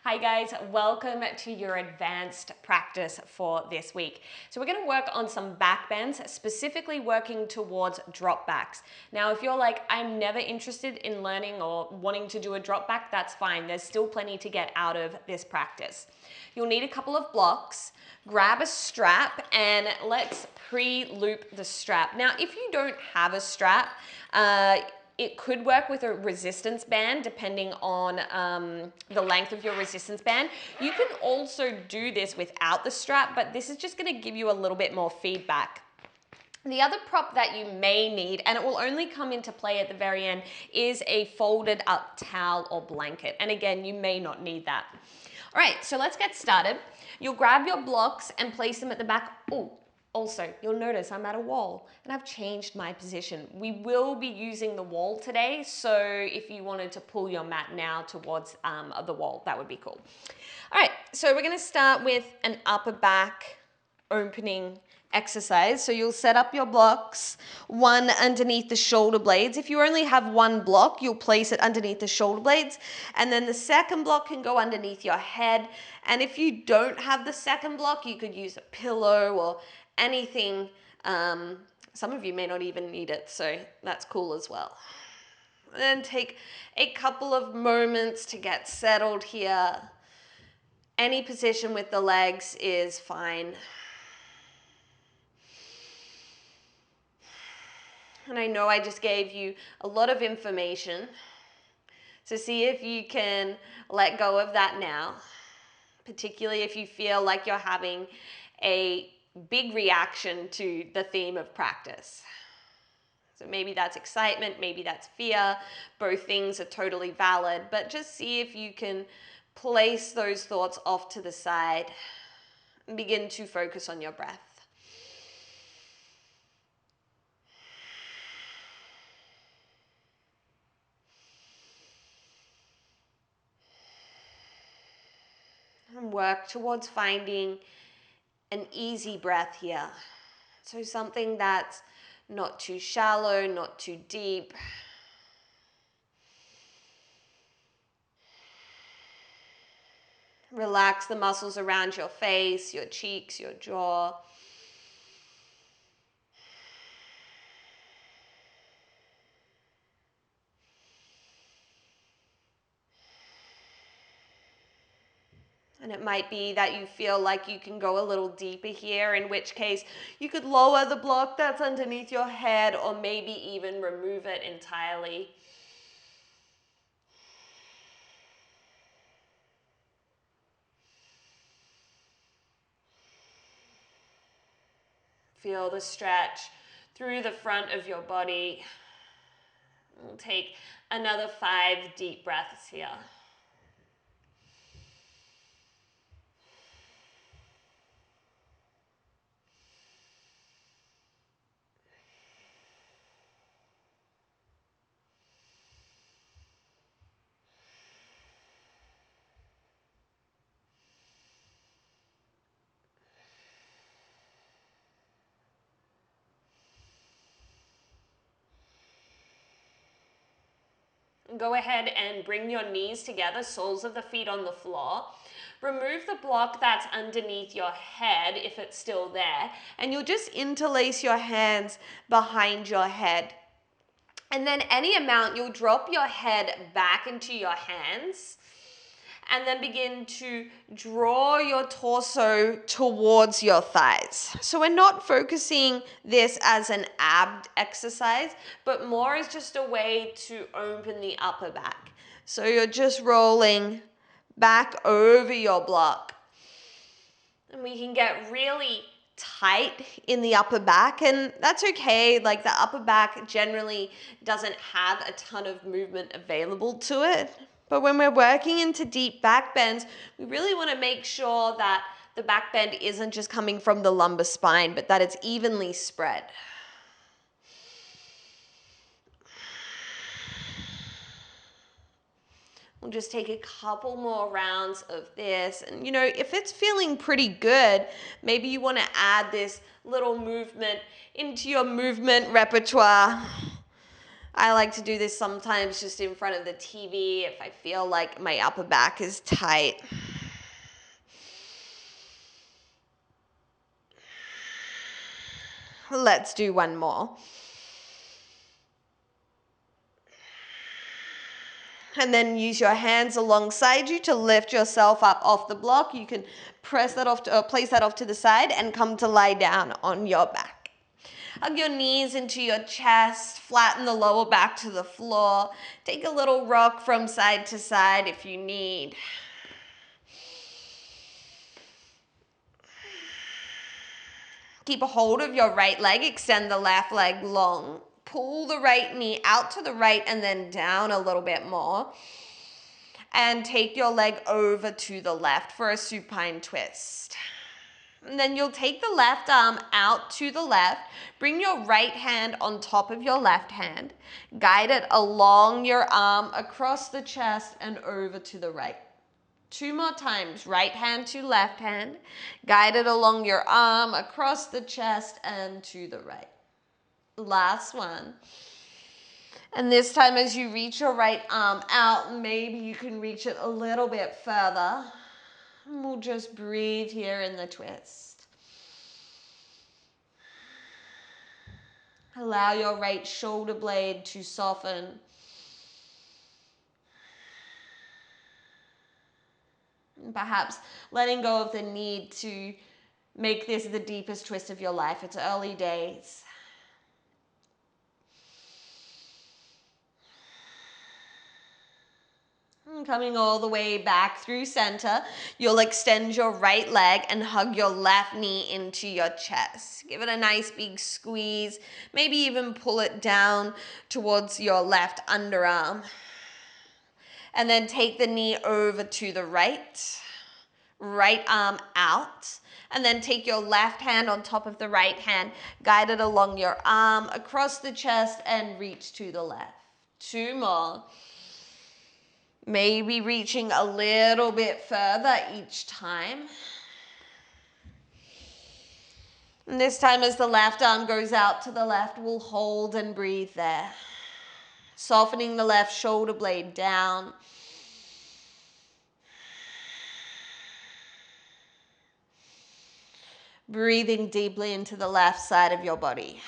Hi guys, welcome to your advanced practice for this week. So we're going to work on some back bends, specifically working towards drop backs. Now, if you're like, I'm never interested in learning or wanting to do a drop back, that's fine. There's still plenty to get out of this practice. You'll need a couple of blocks, grab a strap, and let's pre-loop the strap. Now, if you don't have a strap, it could work with a resistance band depending on the length of your resistance band. You can also do this without the strap, but this is just going to give you a little bit more feedback. The other prop that you may need, and it will only come into play at the very end, is a folded up towel or blanket. And again, you may not need that. All right, so let's get started. You'll grab your blocks and place them at the back. Oh, also, you'll notice I'm at a wall and I've changed my position. We will be using the wall today, so if you wanted to pull your mat now towards the wall, that would be cool. All right, so we're gonna start with an upper back opening exercise. So you'll set up your blocks, one underneath the shoulder blades. If you only have one block, you'll place it underneath the shoulder blades, and then the second block can go underneath your head. And if you don't have the second block, you could use a pillow or anything. Some of you may not even need it, so that's cool as well. And then take a couple of moments to get settled here. Any position with the legs is fine. And I know I just gave you a lot of information, so see if you can let go of that now, particularly if you feel like you're having a big reaction to the theme of practice. So maybe that's excitement, maybe that's fear. Both things are totally valid, but just see if you can place those thoughts off to the side and begin to focus on your breath. And work towards finding an easy breath here. So something that's not too shallow, not too deep. Relax the muscles around your face, your cheeks, your jaw. And it might be that you feel like you can go a little deeper here, in which case you could lower the block that's underneath your head or maybe even remove it entirely. Feel the stretch through the front of your body. We'll take another 5 deep breaths here. Go ahead and bring your knees together, soles of the feet on the floor. Remove the block that's underneath your head if it's still there, and you'll just interlace your hands behind your head. And then any amount, you'll drop your head back into your hands and then begin to draw your torso towards your thighs. So we're not focusing this as an ab exercise, but more as just a way to open the upper back. So you're just rolling back over your block. And we can get really tight in the upper back, and that's okay. Like, the upper back generally doesn't have a ton of movement available to it. But when we're working into deep back bends, we really want to make sure that the back bend isn't just coming from the lumbar spine, but that it's evenly spread. We'll just take a couple more rounds of this. And you know, if it's feeling pretty good, maybe you want to add this little movement into your movement repertoire. I like to do this sometimes just in front of the TV if I feel like my upper back is tight. Let's do one more. And then use your hands alongside you to lift yourself up off the block. You can press that off to, place that off to the side and come to lie down on your back. Hug your knees into your chest, flatten the lower back to the floor. Take a little rock from side to side if you need. Keep a hold of your right leg, extend the left leg long. Pull the right knee out to the right and then down a little bit more. And take your leg over to the left for a supine twist. And then you'll take the left arm out to the left. Bring your right hand on top of your left hand. Guide it along your arm, across the chest and over to the right. 2 more times. Right hand to left hand. Guide it along your arm, across the chest and to the right. Last one. And this time as you reach your right arm out, maybe you can reach it a little bit further. And we'll just breathe here in the twist. Allow your right shoulder blade to soften. And perhaps letting go of the need to make this the deepest twist of your life. It's early days. Coming all the way back through center, you'll extend your right leg and hug your left knee into your chest. Give it a nice big squeeze. Maybe even pull it down towards your left underarm. And then take the knee over to the right. Right arm out. And then take your left hand on top of the right hand. Guide it along your arm, across the chest, and reach to the left. 2 more. Maybe reaching a little bit further each time. And this time as the left arm goes out to the left, we'll hold and breathe there. Softening the left shoulder blade down. Breathing deeply into the left side of your body.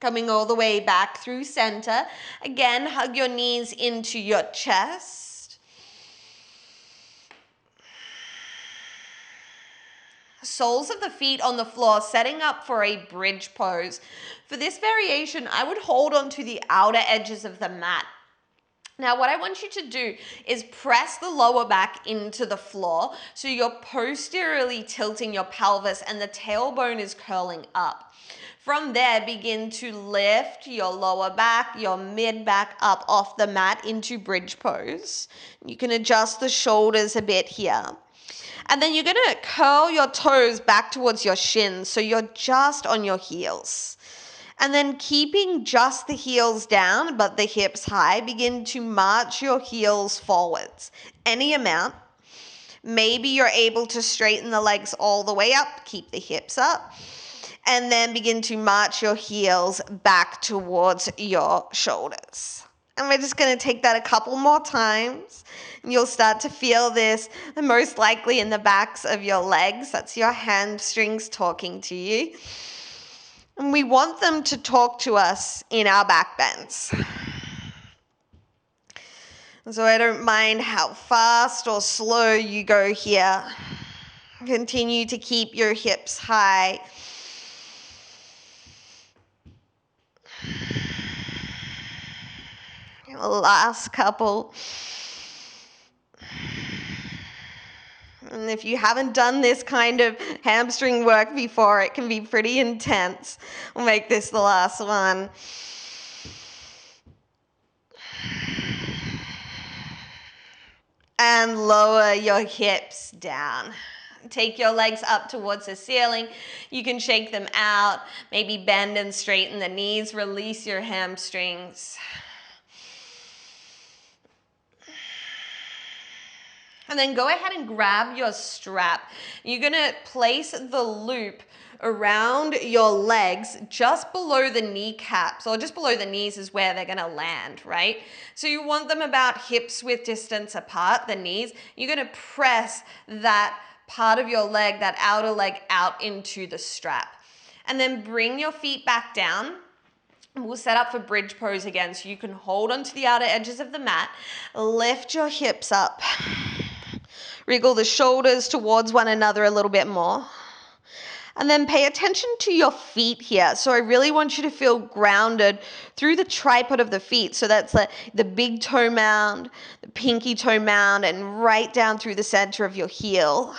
Coming all the way back through center. Again, hug your knees into your chest. Soles of the feet on the floor, setting up for a bridge pose. For this variation, I would hold onto the outer edges of the mat. Now, what I want you to do is press the lower back into the floor so you're posteriorly tilting your pelvis and the tailbone is curling up. From there, begin to lift your lower back, your mid back up off the mat into bridge pose. You can adjust the shoulders a bit here. And then you're going to curl your toes back towards your shins so you're just on your heels. And then keeping just the heels down but the hips high, begin to march your heels forwards. Any amount. Maybe you're able to straighten the legs all the way up, keep the hips up. And then begin to march your heels back towards your shoulders. And we're just going to take that a couple more times. And you'll start to feel this most likely in the backs of your legs. That's your hamstrings talking to you. And we want them to talk to us in our back bends. So I don't mind how fast or slow you go here. Continue to keep your hips high. Last couple. And if you haven't done this kind of hamstring work before, it can be pretty intense. We'll make this the last one. And lower your hips down. Take your legs up towards the ceiling. You can shake them out, maybe bend and straighten the knees, release your hamstrings. And then go ahead and grab your strap. You're gonna place the loop around your legs just below the kneecaps, or just below the knees is where they're gonna land, right? So you want them about hips width distance apart, the knees. You're gonna press that part of your leg, that outer leg, out into the strap. And then bring your feet back down. We'll set up for bridge pose again, so you can hold onto the outer edges of the mat, lift your hips up. Wriggle the shoulders towards one another a little bit more. And then pay attention to your feet here. So I really want you to feel grounded through the tripod of the feet. So that's the big toe mound, the pinky toe mound, and right down through the center of your heel.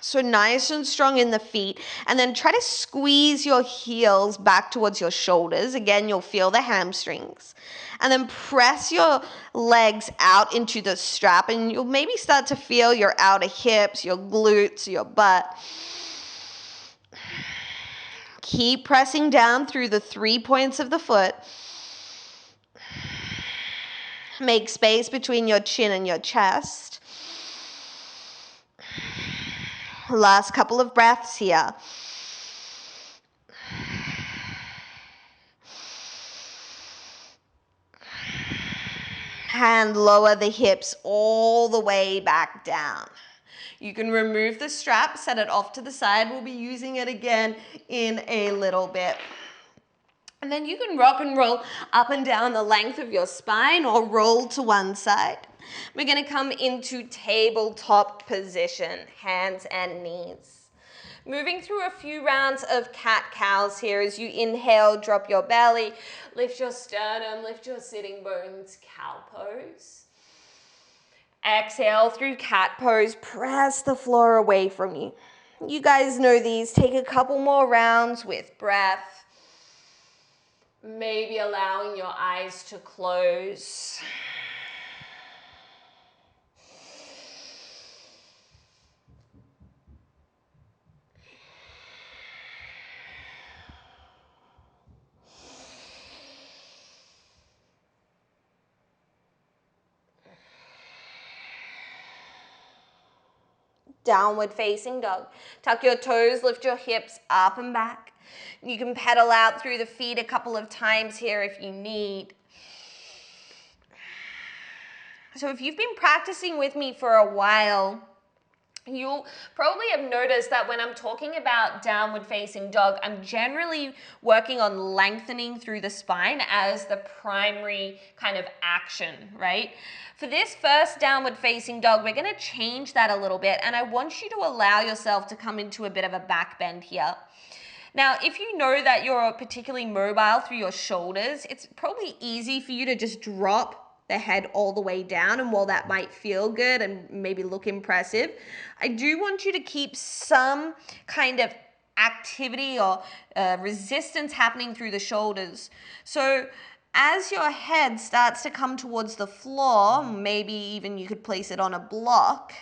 So nice and strong in the feet. And then try to squeeze your heels back towards your shoulders. Again, you'll feel the hamstrings. And then press your legs out into the strap, and you'll maybe start to feel your outer hips, your glutes, your butt. Keep pressing down through the 3 points of the foot. Make space between your chin and your chest. Last couple of breaths here. And lower the hips all the way back down. You can remove the strap, set it off to the side. We'll be using it again in a little bit. And then you can rock and roll up and down the length of your spine, or roll to one side. We're gonna come into tabletop position, hands and knees. Moving through a few rounds of cat-cows here. As you inhale, drop your belly, lift your sternum, lift your sitting bones, cow pose. Exhale through cat pose, press the floor away from you. You guys know these. Take a couple more rounds with breath. Maybe allowing your eyes to close. Downward facing dog. Tuck your toes, lift your hips up and back. You can pedal out through the feet a couple of times here if you need. So if you've been practicing with me for a while, you'll probably have noticed that when I'm talking about downward facing dog, I'm generally working on lengthening through the spine as the primary kind of action, right? For this first downward facing dog, we're gonna change that a little bit, and I want you to allow yourself to come into a bit of a back bend here. Now, if you know that you're particularly mobile through your shoulders, it's probably easy for you to just drop the head all the way down, and while that might feel good and maybe look impressive, I do want you to keep some kind of activity or resistance happening through the shoulders. So as your head starts to come towards the floor, maybe even you could place it on a block,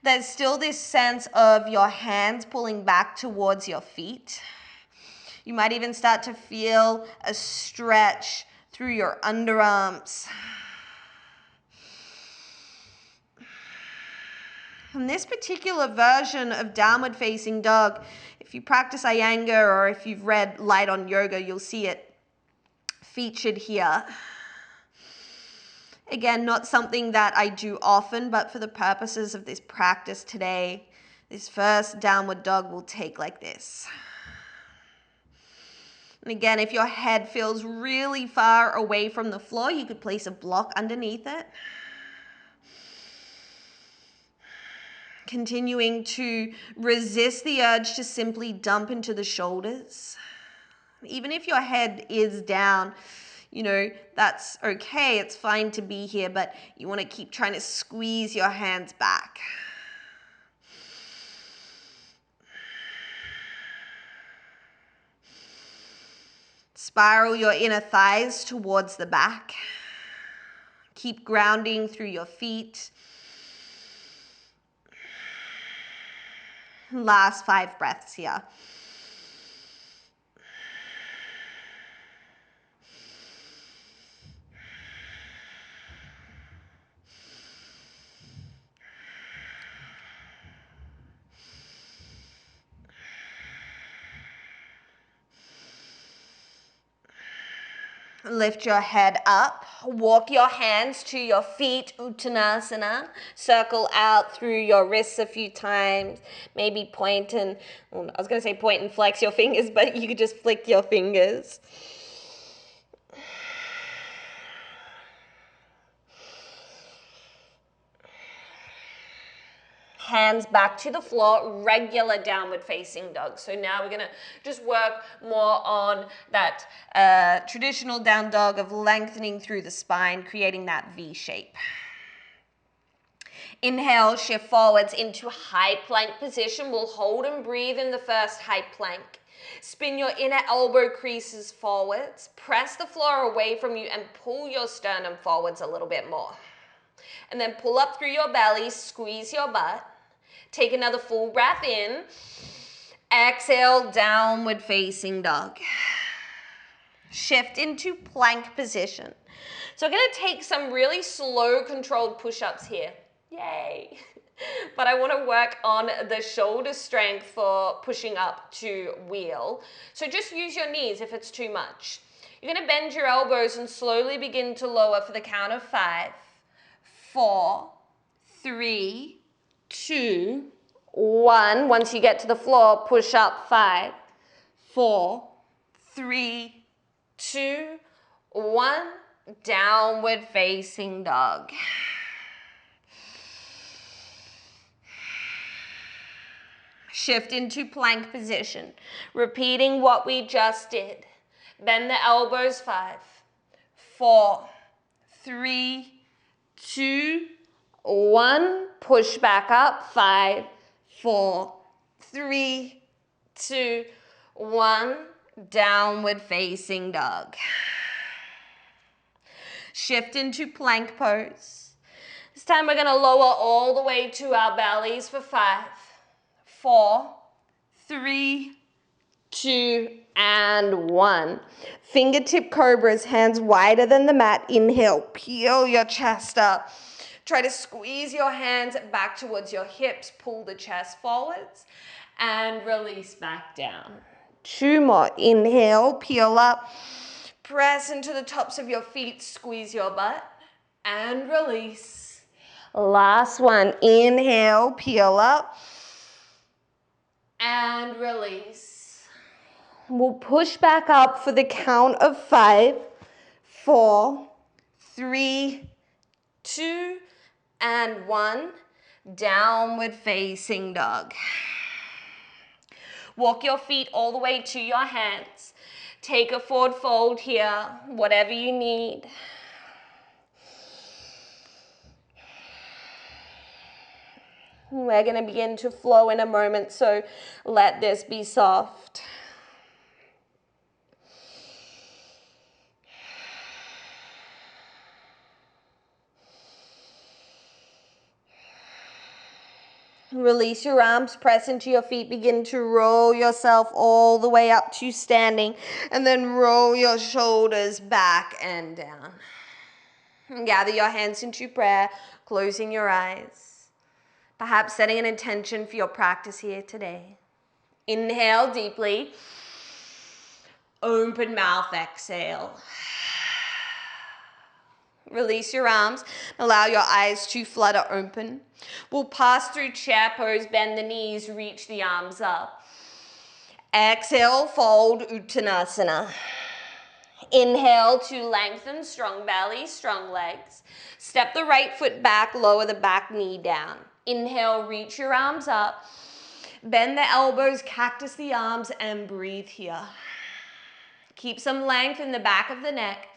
there's still this sense of your hands pulling back towards your feet. You might even start to feel a stretch through your underarms. And this particular version of downward facing dog, if you practice Iyengar or if you've read Light on Yoga, you'll see it featured here. Again, not something that I do often, but for the purposes of this practice today, this first downward dog will take like this. And again, if your head feels really far away from the floor, you could place a block underneath it. Continuing to resist the urge to simply dump into the shoulders. Even if your head is down, you know, that's okay. It's fine to be here, but you want to keep trying to squeeze your hands back. Spiral your inner thighs towards the back. Keep grounding through your feet. Last 5 breaths here. Lift your head up, walk your hands to your feet, Uttanasana. Circle out through your wrists a few times. Maybe point and, well, I was going to say point and flex your fingers, but you could just flick your fingers. Hands back to the floor, regular downward facing dog. So now we're gonna just work more on that traditional down dog of lengthening through the spine, creating that V shape. Inhale, shift forwards into high plank position. We'll hold and breathe in the first high plank. Spin your inner elbow creases forwards. Press the floor away from you and pull your sternum forwards a little bit more. And then pull up through your belly, squeeze your butt. Take another full breath in. Exhale, downward facing dog. Shift into plank position. So I'm gonna take some really slow controlled push-ups here. Yay. But I wanna work on the shoulder strength for pushing up to wheel. So just use your knees if it's too much. You're gonna bend your elbows and slowly begin to lower for the count of 5, 4, 3, 2, 1. Once you get to the floor, push up. 5, 4, 3, 2, 1. Downward facing dog. Shift into plank position. Repeating what we just did. Bend the elbows. 5, 4, 3, 2, 1. Push back up. 5, 4, 3, 2, 1. Downward facing dog. Shift into plank pose. This time we're going to lower all the way to our bellies for 5, 4, 3, 2, and 1. Fingertip cobras, hands wider than the mat. Inhale, peel your chest up. Try to squeeze your hands back towards your hips. Pull the chest forwards and release back down. 2 more. Inhale, peel up. Press into the tops of your feet. Squeeze your butt and release. Last one. Inhale, peel up and release. We'll push back up for the count of 5, 4, 3, 2, and 1. Downward facing dog. Walk your feet all the way to your hands. Take a forward fold here, whatever you need. We're going to begin to flow in a moment, so let this be soft. Release your arms, press into your feet, begin to roll yourself all the way up to standing, and then roll your shoulders back and down. And gather your hands into prayer, closing your eyes. Perhaps setting an intention for your practice here today. Inhale deeply. Open mouth, exhale. Release your arms. Allow your eyes to flutter open. We'll pass through chair pose, bend the knees, reach the arms up. Exhale, fold, Uttanasana. Inhale to lengthen, strong belly, strong legs. Step the right foot back, lower the back knee down. Inhale, reach your arms up. Bend the elbows, cactus the arms, and breathe here. Keep some length in the back of the neck.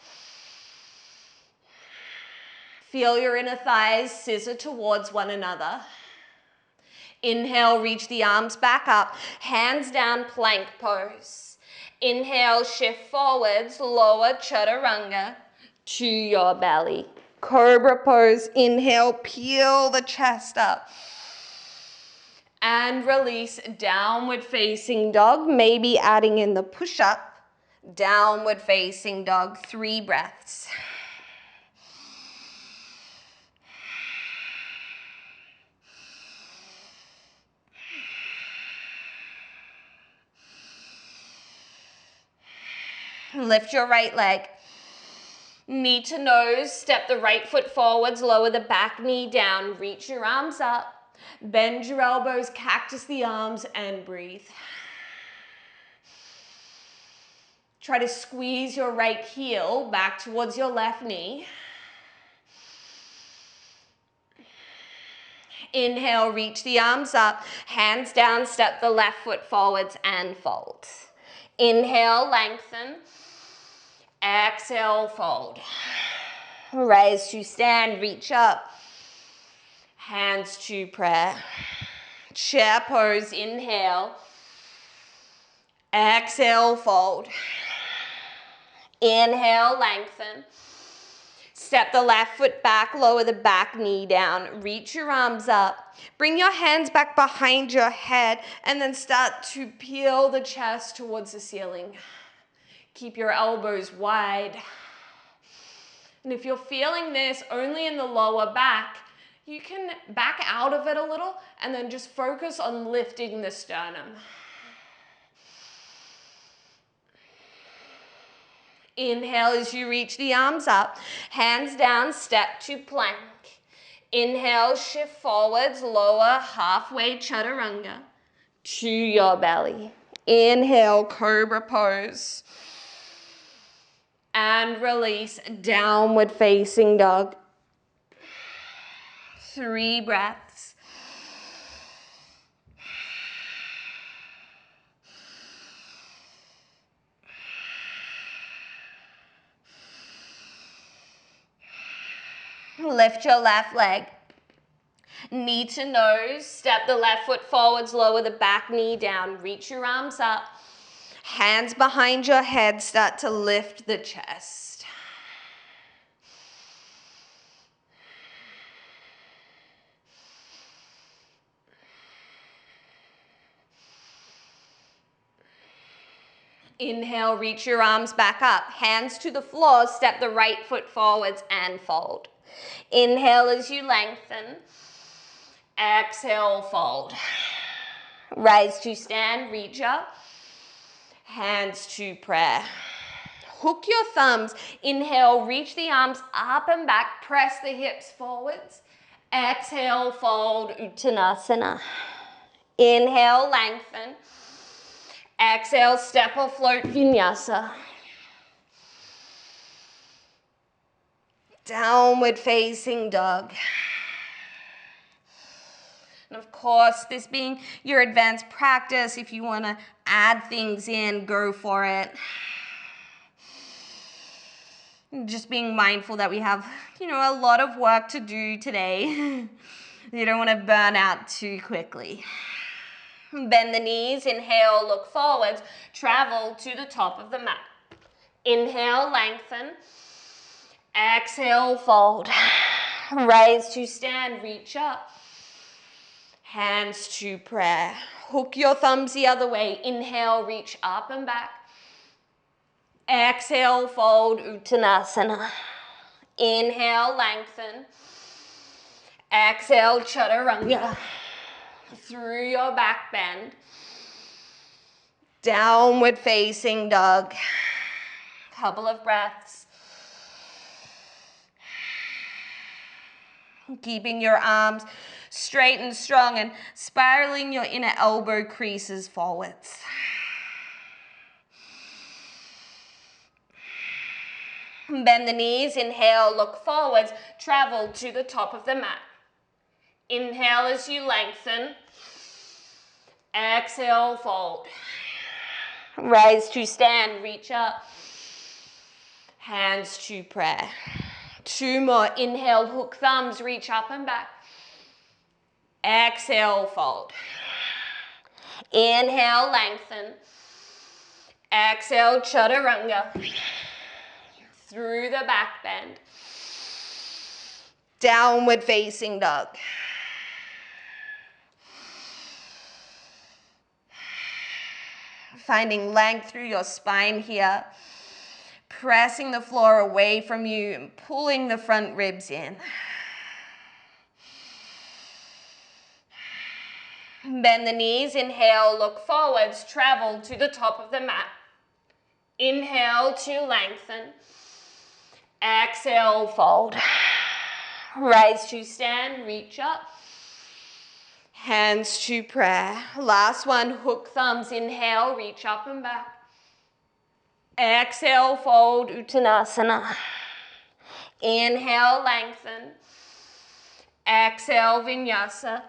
Feel your inner thighs scissor towards one another. Inhale, reach the arms back up. Hands down, plank pose. Inhale, shift forwards, lower chaturanga to your belly. Cobra pose. Inhale, peel the chest up. And release, downward facing dog, maybe adding in the push-up. Downward facing dog, 3 breaths. Lift your right leg. Knee to nose, step the right foot forwards, lower the back knee down, reach your arms up. Bend your elbows, cactus the arms, and breathe. Try to squeeze your right heel back towards your left knee. Inhale, reach the arms up, hands down, step the left foot forwards and fold. Inhale, lengthen. Exhale, fold. Rise to stand, reach up. Hands to prayer. Chair pose, inhale. Exhale, fold. Inhale, lengthen. Step the left foot back, lower the back knee down. Reach your arms up. Bring your hands back behind your head and then start to peel the chest towards the ceiling. Keep your elbows wide. And if you're feeling this only in the lower back, you can back out of it a little and then just focus on lifting the sternum. Inhale as you reach the arms up, hands down, step to plank. Inhale, shift forwards, lower, halfway chaturanga to your belly. Inhale, cobra pose. And release, downward facing dog. 3 breaths. Lift your left leg. Knee to nose, step the left foot forwards, lower the back knee down, reach your arms up. Hands behind your head, start to lift the chest. Inhale, reach your arms back up. Hands to the floor, step the right foot forwards and fold. Inhale as you lengthen. Exhale, fold. Rise to stand, reach up. Hands to prayer. Hook your thumbs. Inhale, reach the arms up and back. Press the hips forwards. Exhale, fold, Uttanasana. Inhale, lengthen. Exhale, step or float, Vinyasa. Downward facing dog. And of course, this being your advanced practice, if you want to add things in, go for it. Just being mindful that we have, a lot of work to do today. You don't want to burn out too quickly. Bend the knees, inhale, look forwards, travel to the top of the mat. Inhale, lengthen. Exhale, fold. Rise to stand, reach up. Hands to prayer. Hook your thumbs the other way. Inhale, reach up and back. Exhale, fold, Uttanasana. Inhale, lengthen. Exhale, chaturanga. Through your back bend. Downward facing dog. Couple of breaths. Keeping your arms straight and strong and spiraling your inner elbow creases forwards. Bend the knees, inhale, look forwards, travel to the top of the mat. Inhale as you lengthen. Exhale, fold. Rise to stand, reach up. Hands to prayer. 2 more. Inhale, hook thumbs, reach up and back. Exhale, fold. Inhale, lengthen. Exhale, chaturanga. Through the back bend. Downward facing dog. Finding length through your spine here. Pressing the floor away from you and pulling the front ribs in. Bend the knees, inhale, look forwards, travel to the top of the mat. Inhale to lengthen. Exhale, fold. Rise to stand, reach up. Hands to prayer. Last one, hook thumbs, inhale, reach up and back. Exhale, fold, Uttanasana. Inhale, lengthen. Exhale, Vinyasa.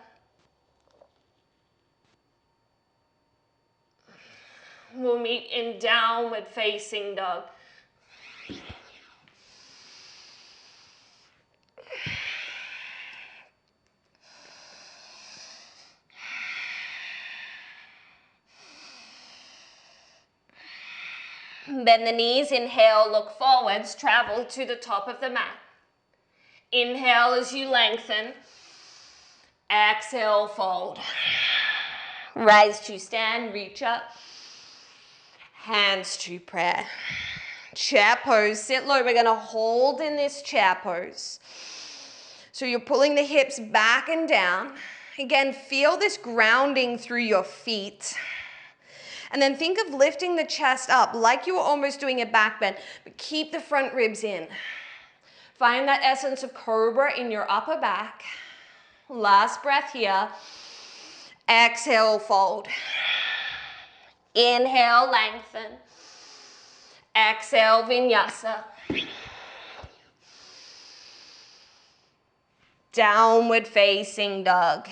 We'll meet in downward facing dog. Bend the knees, inhale, look forwards, travel to the top of the mat. Inhale as you lengthen. Exhale, fold. Rise to stand, reach up. Hands to prayer. Chair pose, sit low. We're going to hold in this chair pose. So you're pulling the hips back and down. Again, feel this grounding through your feet. And then think of lifting the chest up like you were almost doing a back bend, but keep the front ribs in. Find that essence of cobra in your upper back. Last breath here. Exhale, fold. Inhale, lengthen. Exhale, Vinyasa. Downward facing dog.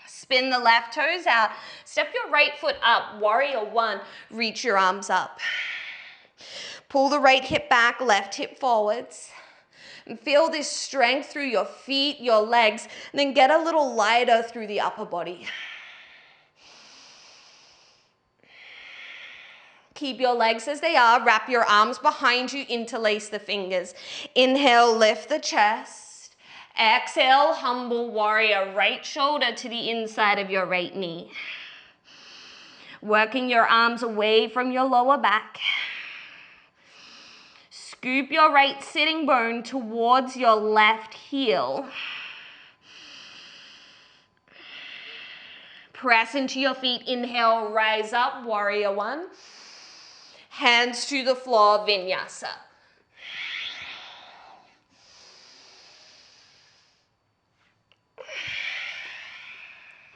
Spin the left toes out. Step your right foot up. Warrior one. Reach your arms up. Pull the right hip back, left hip forwards. And feel this strength through your feet, your legs, and then get a little lighter through the upper body. Keep your legs as they are. Wrap your arms behind you. Interlace the fingers. Inhale, lift the chest. Exhale, humble warrior. Right shoulder to the inside of your right knee. Working your arms away from your lower back. Scoop your right sitting bone towards your left heel. Press into your feet. Inhale, rise up, warrior one. Hands to the floor, Vinyasa.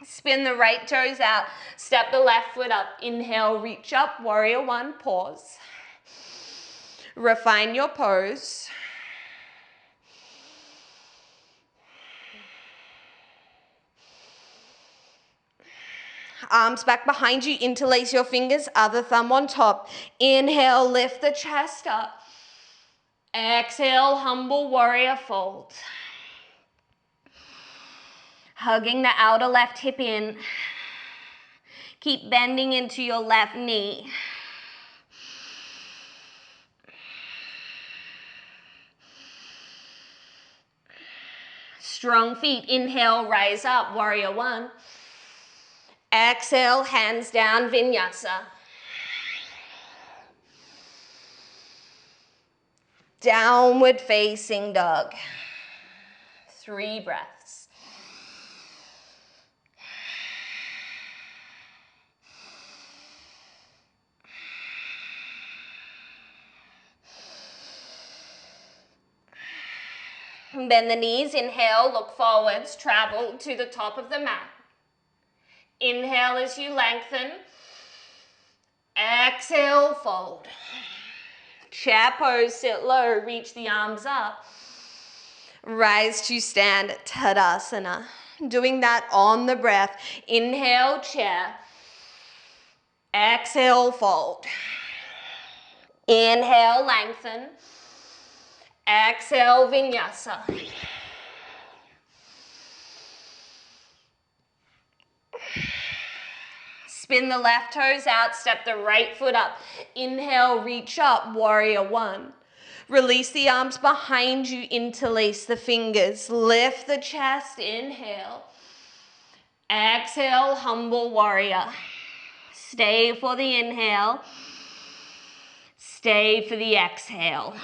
Spin the right toes out. Step the left foot up. Inhale, reach up, warrior one, pause. Refine your pose. Arms back behind you, interlace your fingers, other thumb on top. Inhale, lift the chest up. Exhale, humble warrior fold. Hugging the outer left hip in. Keep bending into your left knee. Strong feet. Inhale, rise up, warrior one. Exhale, hands down, Vinyasa. Downward facing dog. 3 breaths. Bend the knees, inhale, look forwards, travel to the top of the mat. Inhale as you lengthen. Exhale, fold. Chair pose, sit low, reach the arms up. Rise to stand, Tadasana. Doing that on the breath. Inhale, chair. Exhale, fold. Inhale, lengthen. Exhale, Vinyasa. Spin the left toes out, step the right foot up. Inhale, reach up, warrior one. Release the arms behind you, interlace the fingers. Lift the chest, inhale. Exhale, humble warrior. Stay for the inhale. Stay for the exhale.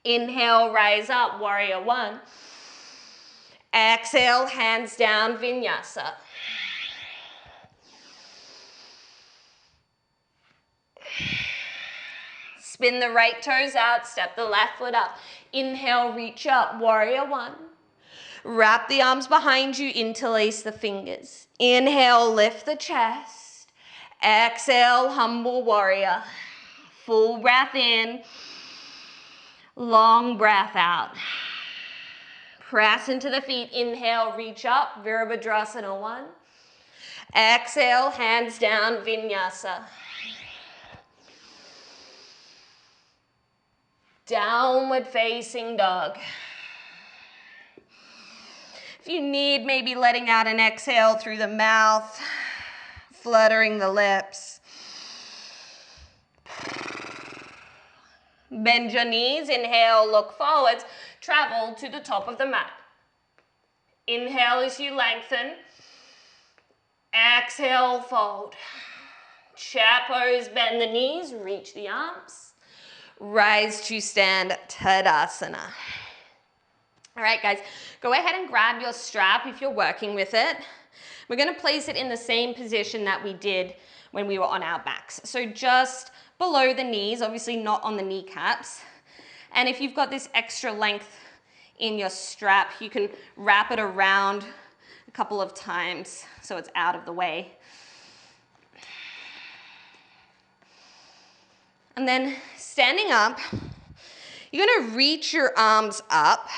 Inhale, rise up, warrior one. Exhale, hands down, vinyasa. Spin the right toes out, step the left foot up. Inhale, reach up, warrior one. Wrap the arms behind you, interlace the fingers. Inhale, lift the chest. Exhale, humble warrior. Full breath in, long breath out. Press into the feet, inhale, reach up, Virabhadrasana one. Exhale, hands down, vinyasa. Downward facing dog. If you need, maybe letting out an exhale through the mouth, fluttering the lips. Bend your knees, inhale, look forwards, travel to the top of the mat. Inhale as you lengthen. Exhale, fold. Chair pose, bend the knees, reach the arms. Rise to stand, Tadasana. All right, guys, go ahead and grab your strap if you're working with it. We're gonna place it in the same position that we did when we were on our backs. So just below the knees, obviously not on the kneecaps. And if you've got this extra length in your strap, you can wrap it around a couple of times so it's out of the way. And then standing up, you're gonna reach your arms up.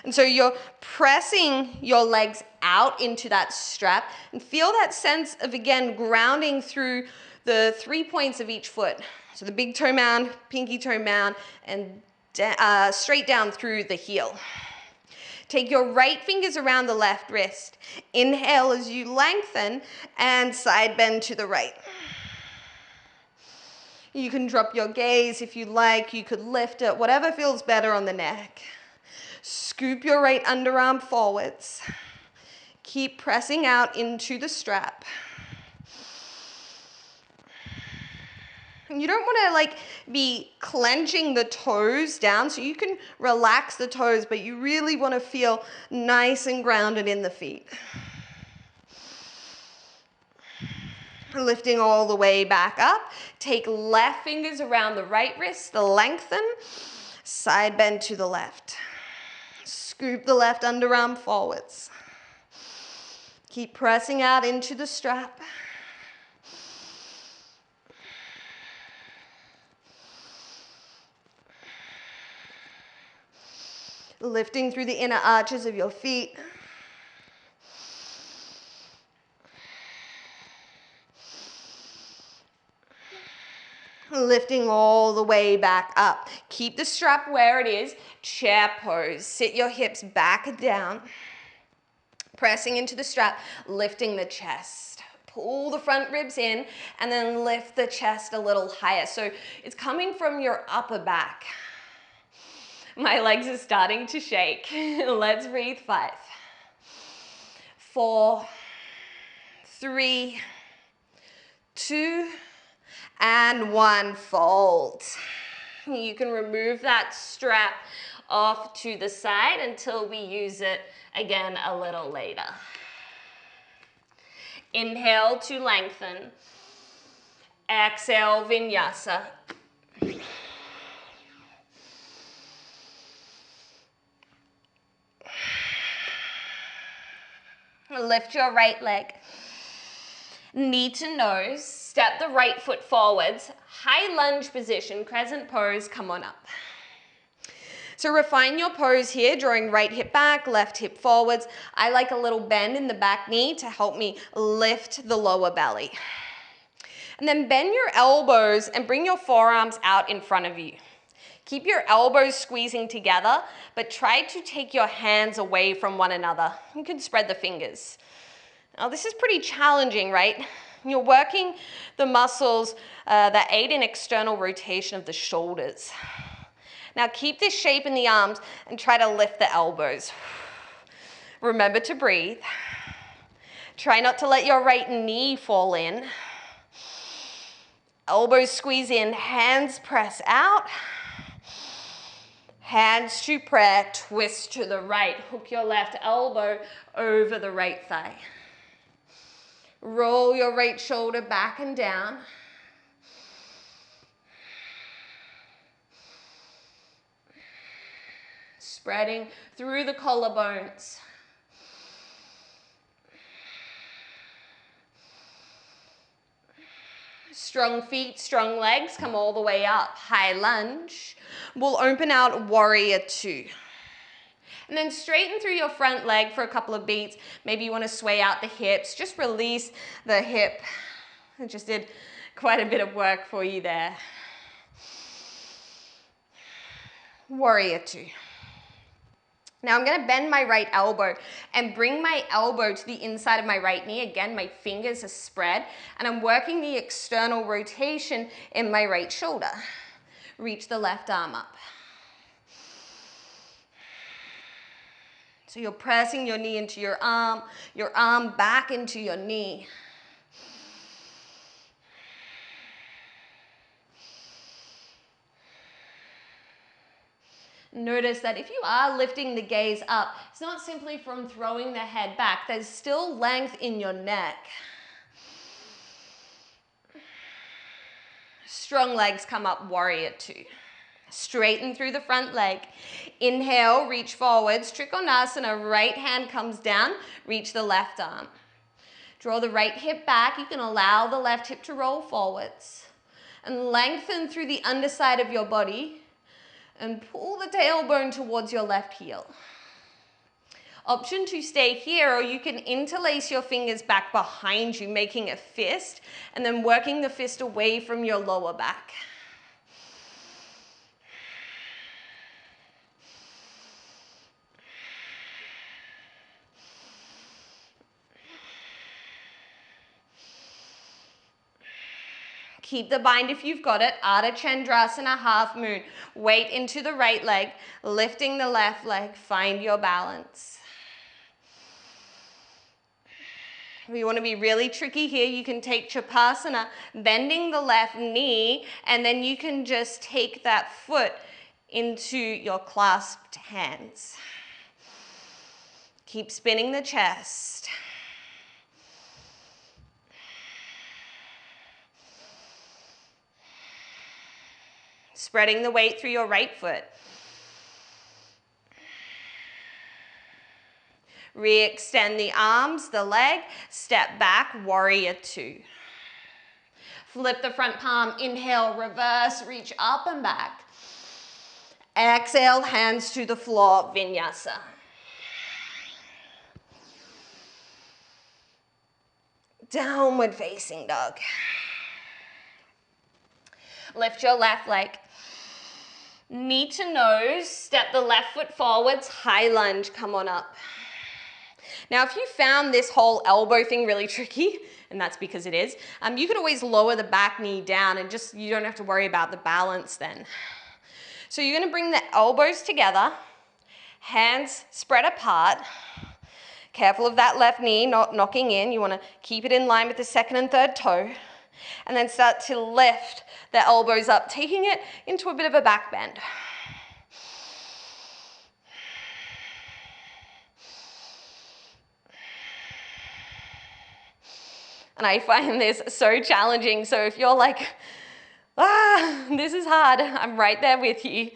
And so you're pressing your legs out into that strap and feel that sense of, again, grounding through the 3 points of each foot. So the big toe mound, pinky toe mound, and straight down through the heel. Take your right fingers around the left wrist. Inhale as you lengthen and side bend to the right. You can drop your gaze if you like. You could lift it, whatever feels better on the neck. Scoop your right underarm forwards. Keep pressing out into the strap. You don't want to be clenching the toes down, so you can relax the toes, but you really want to feel nice and grounded in the feet. Lifting all the way back up. Take left fingers around the right wrist, lengthen, side bend to the left. Scoop the left underarm forwards. Keep pressing out into the strap. Lifting through the inner arches of your feet. Lifting all the way back up. Keep the strap where it is. Chair pose. Sit your hips back down. Pressing into the strap, lifting the chest. Pull the front ribs in and then lift the chest a little higher. So it's coming from your upper back. My legs are starting to shake. Let's breathe. 5, 4, 3, 2, and 1, fold. You can remove that strap off to the side until we use it again a little later. Inhale to lengthen. Exhale, vinyasa. Lift your right leg. Knee to nose, step the right foot forwards, high lunge position, crescent pose, come on up. So refine your pose here, drawing right hip back, left hip forwards. I like a little bend in the back knee to help me lift the lower belly. And then bend your elbows and bring your forearms out in front of you. Keep your elbows squeezing together, but try to take your hands away from one another. You can spread the fingers. Now this is pretty challenging, right? You're working the muscles that aid in external rotation of the shoulders. Now keep this shape in the arms and try to lift the elbows. Remember to breathe. Try not to let your right knee fall in. Elbows squeeze in, hands press out. Hands to prayer, twist to the right. Hook your left elbow over the right thigh. Roll your right shoulder back and down. Spreading through the collarbones. Strong feet, strong legs, come all the way up. High lunge. We'll open out warrior two. And then straighten through your front leg for a couple of beats. Maybe you want to sway out the hips. Just release the hip. I just did quite a bit of work for you there. Warrior two. Now I'm going to bend my right elbow and bring my elbow to the inside of my right knee. Again, my fingers are spread, and I'm working the external rotation in my right shoulder. Reach the left arm up. So you're pressing your knee into your arm back into your knee. Notice that if you are lifting the gaze up, it's not simply from throwing the head back. There's still length in your neck. Strong legs come up, warrior two. Straighten through the front leg. Inhale, reach forwards. Trikonasana, right hand comes down. Reach the left arm. Draw the right hip back. You can allow the left hip to roll forwards. And lengthen through the underside of your body. And pull the tailbone towards your left heel. Option to stay here, or you can interlace your fingers back behind you, making a fist, and then working the fist away from your lower back. Keep the bind if you've got it. Ardha Chandrasana, half moon. Weight into the right leg, lifting the left leg. Find your balance. If you want to be really tricky here, you can take Chapasana, bending the left knee, and then you can just take that foot into your clasped hands. Keep spinning the chest. Spreading the weight through your right foot. Re-extend the arms, the leg, step back, warrior two. Flip the front palm, inhale, reverse, reach up and back. Exhale, hands to the floor, vinyasa. Downward facing dog. Lift your left leg. Knee to nose, step the left foot forwards, high lunge, come on up. Now, if you found this whole elbow thing really tricky, and that's because it is, you could always lower the back knee down and you don't have to worry about the balance then. So you're gonna bring the elbows together, hands spread apart. Careful of that left knee not knocking in. You wanna keep it in line with the second and third toe. And then start to lift the elbows up, taking it into a bit of a back bend. And I find this so challenging. So if you're like, this is hard, I'm right there with you.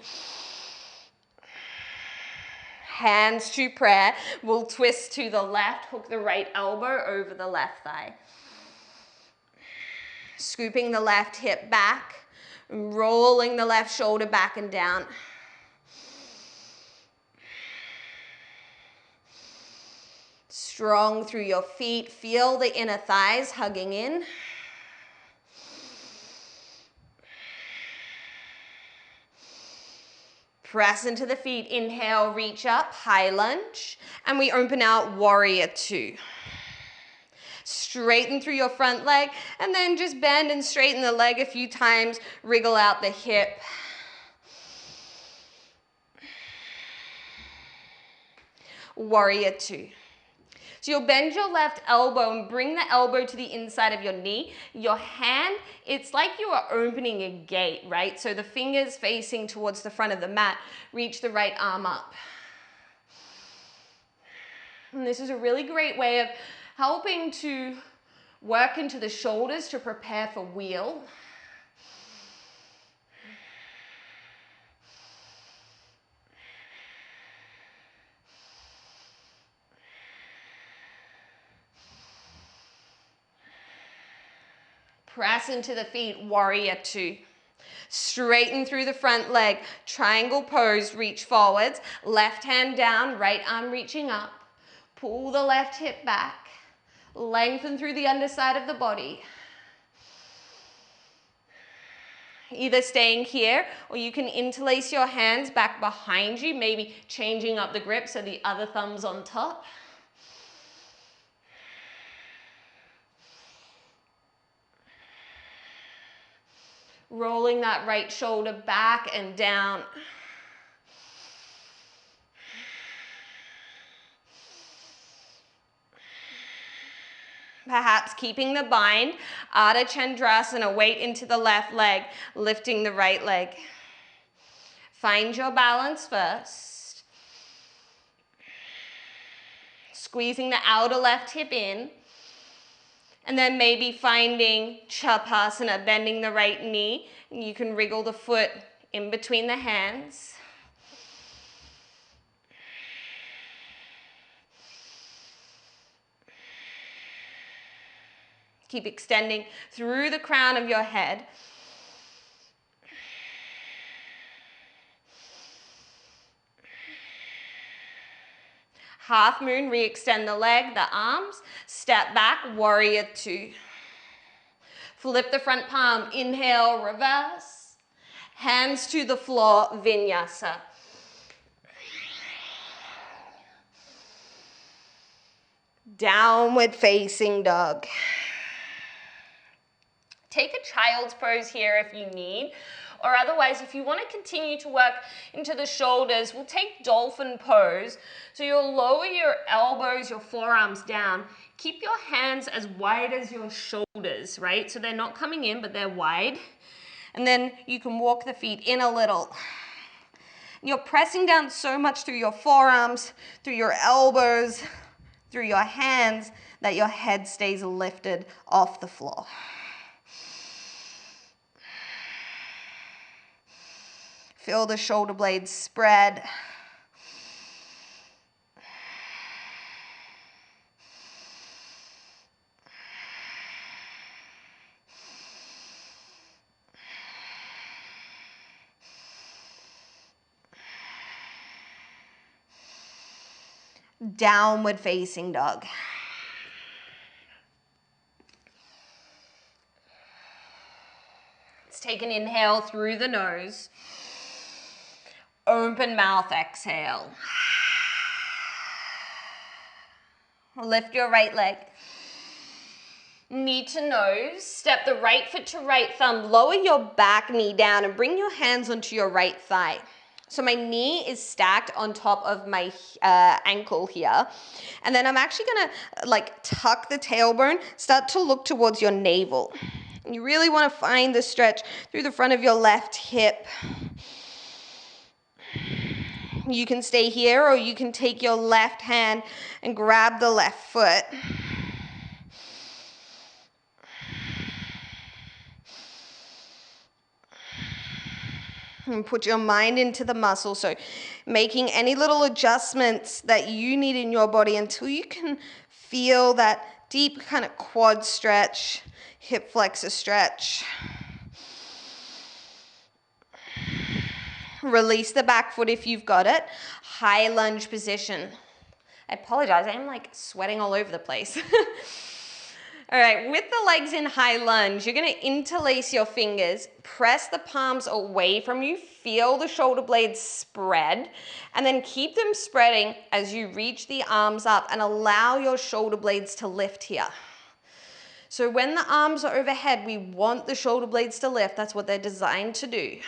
Hands to prayer. We'll twist to the left, hook the right elbow over the left thigh. Scooping the left hip back, rolling the left shoulder back and down. Strong through your feet, feel the inner thighs hugging in. Press into the feet, inhale, reach up, high lunge, and we open out warrior two. Straighten through your front leg, and then just bend and straighten the leg a few times, wriggle out the hip. Warrior two. So you'll bend your left elbow and bring the elbow to the inside of your knee. Your hand, it's like you are opening a gate, right? So the fingers facing towards the front of the mat, reach the right arm up. And this is a really great way of helping to work into the shoulders to prepare for wheel. Press into the feet, warrior two. Straighten through the front leg, triangle pose, reach forwards, left hand down, right arm reaching up. Pull the left hip back, lengthen through the underside of the body. Either staying here or you can interlace your hands back behind you, maybe changing up the grip so the other thumb's on top. Rolling that right shoulder back and down. Perhaps keeping the bind, Urdhva Dhanurasana, weight into the left leg, lifting the right leg. Find your balance first. Squeezing the outer left hip in. And then maybe finding Chapasana, bending the right knee. You can wriggle the foot in between the hands. Keep extending through the crown of your head. Half moon, re-extend the leg, the arms. Step back, warrior two. Flip the front palm, inhale, reverse. Hands to the floor, vinyasa. Downward facing dog. Take a child's pose here if you need, or otherwise if you want to continue to work into the shoulders, we'll take dolphin pose. So you'll lower your elbows, your forearms down. Keep your hands as wide as your shoulders, right? So they're not coming in, but they're wide. And then you can walk the feet in a little. You're pressing down so much through your forearms, through your elbows, through your hands, that your head stays lifted off the floor. Feel the shoulder blades spread. Downward facing dog. Let's take an inhale through the nose. Open mouth, exhale. Lift your right leg. Knee to nose. Step the right foot to right thumb. Lower your back knee down and bring your hands onto your right thigh. So my knee is stacked on top of my ankle here. And then I'm actually gonna tuck the tailbone, start to look towards your navel. You really wanna find the stretch through the front of your left hip. You can stay here or you can take your left hand and grab the left foot. And put your mind into the muscle. So making any little adjustments that you need in your body until you can feel that deep kind of quad stretch, hip flexor stretch. Release the back foot if you've got it. High lunge position. I apologize, I am sweating all over the place. All right, with the legs in high lunge, you're gonna interlace your fingers, press the palms away from you, feel the shoulder blades spread, and then keep them spreading as you reach the arms up and allow your shoulder blades to lift here. So when the arms are overhead, we want the shoulder blades to lift. That's what they're designed to do.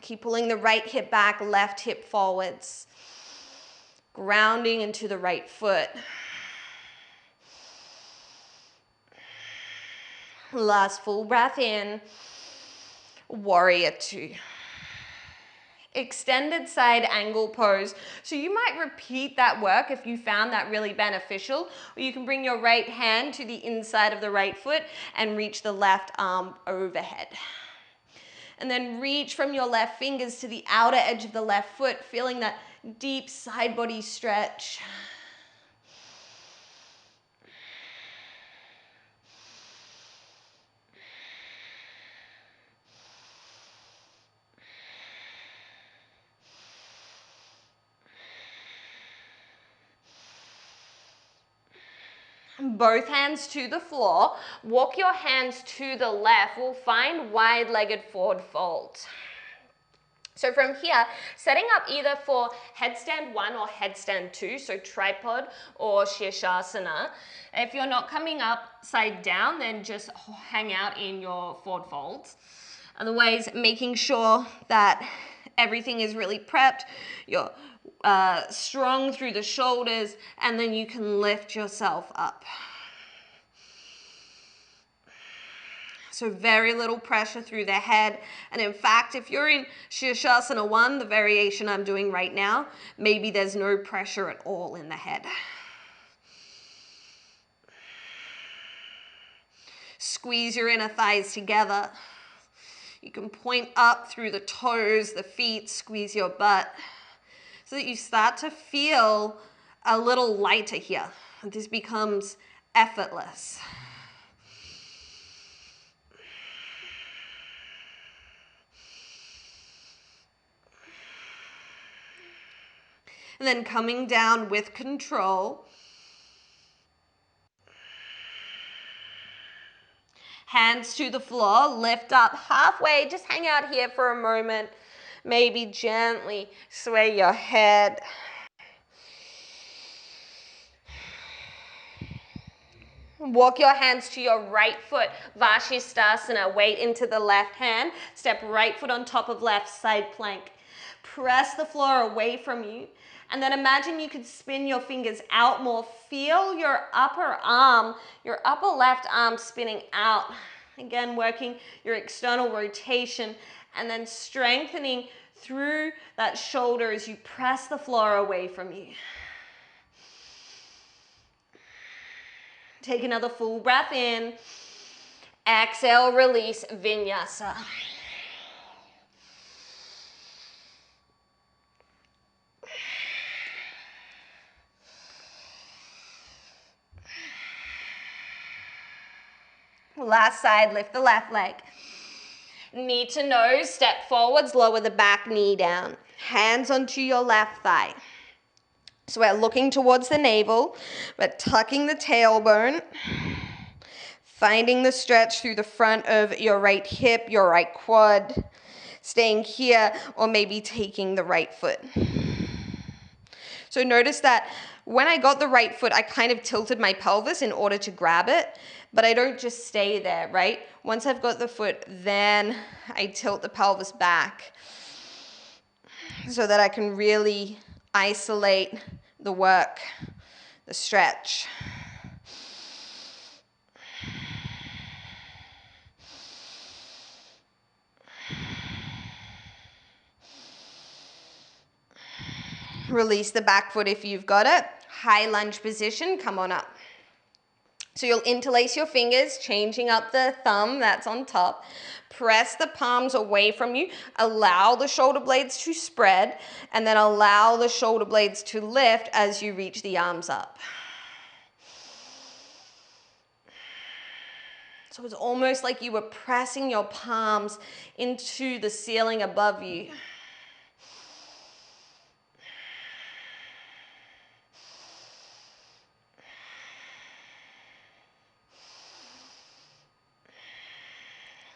Keep pulling the right hip back, left hip forwards. grounding into the right foot. Last full breath in, warrior two. Extended side angle pose. So you might repeat that work if you found that really beneficial, or you can bring your right hand to the inside of the right foot and reach the left arm overhead. And then reach from your left fingers to the outer edge of the left foot, feeling that deep side body stretch. Both hands to the floor. Walk your hands to the left. We'll find wide-legged forward fold. So from here, setting up either for headstand 1 or headstand 2, so tripod or Shirshasana. If you're not coming upside down, then just hang out in your forward folds. Otherwise, making sure that everything is really prepped, you're strong through the shoulders, and then you can lift yourself up. So very little pressure through the head. And in fact, if you're in Shirshasana 1, the variation I'm doing right now, maybe there's no pressure at all in the head. Squeeze your inner thighs together. You can point up through the toes, the feet, squeeze your butt, so that you start to feel a little lighter here. This becomes effortless. And then coming down with control. Hands to the floor, lift up halfway, just hang out here for a moment. Maybe gently sway your head. Walk your hands to your right foot, Vashisthasana, weight into the left hand. Step right foot on top of left, side plank. Press the floor away from you. And then imagine you could spin your fingers out more. Feel your upper arm, your upper left arm spinning out. Again, working your external rotation and then strengthening through that shoulder as you press the floor away from you. Take another full breath in. Exhale, release, Vinyasa. Last side, lift the left leg. Knee to nose, step forwards, lower the back knee down. Hands onto your left thigh. So we're looking towards the navel. We're tucking the tailbone. Finding the stretch through the front of your right hip, your right quad. Staying here or maybe taking the right foot. So notice that when I got the right foot, I kind of tilted my pelvis in order to grab it. But I don't just stay there, right? Once I've got the foot, then I tilt the pelvis back so that I can really isolate the work, the stretch. Release the back foot if you've got it. High lunge position, come on up. So you'll interlace your fingers, changing up the thumb that's on top. Press the palms away from you. Allow the shoulder blades to spread, and then allow the shoulder blades to lift as you reach the arms up. So it's almost like you were pressing your palms into the ceiling above you.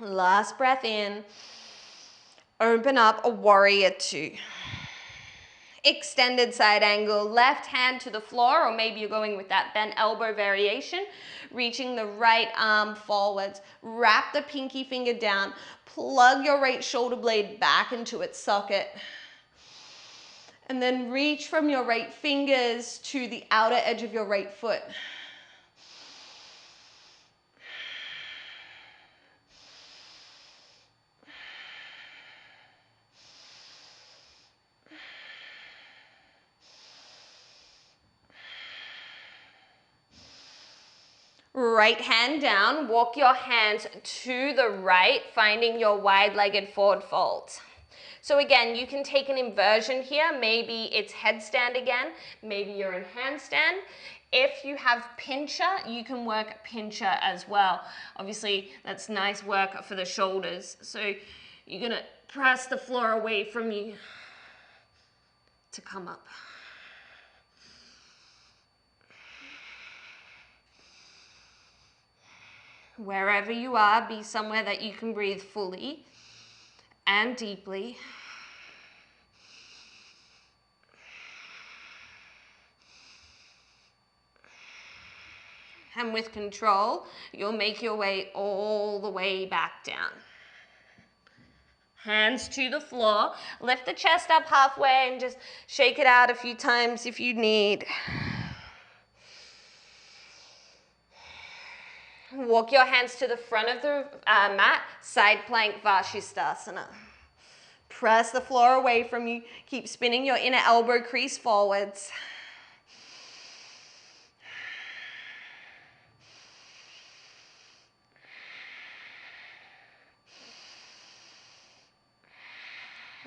Last breath in. Open up, a warrior two. Extended side angle, left hand to the floor, or maybe you're going with that bent elbow variation. Reaching the right arm forwards. Wrap the pinky finger down. Plug your right shoulder blade back into its socket. And then reach from your right fingers to the outer edge of your right foot. Right hand down, walk your hands to the right, finding your wide-legged forward fold. So again, you can take an inversion here. Maybe it's headstand again. Maybe you're in handstand. If you have pincher, you can work pincher as well. Obviously, that's nice work for the shoulders. So you're gonna press the floor away from you to come up. Wherever you are, be somewhere that you can breathe fully and deeply. And with control, you'll make your way all the way back down. Hands to the floor. Lift the chest up halfway and just shake it out a few times if you need. Walk your hands to the front of the mat, side plank Vashisthasana. Press the floor away from you. Keep spinning your inner elbow crease forwards.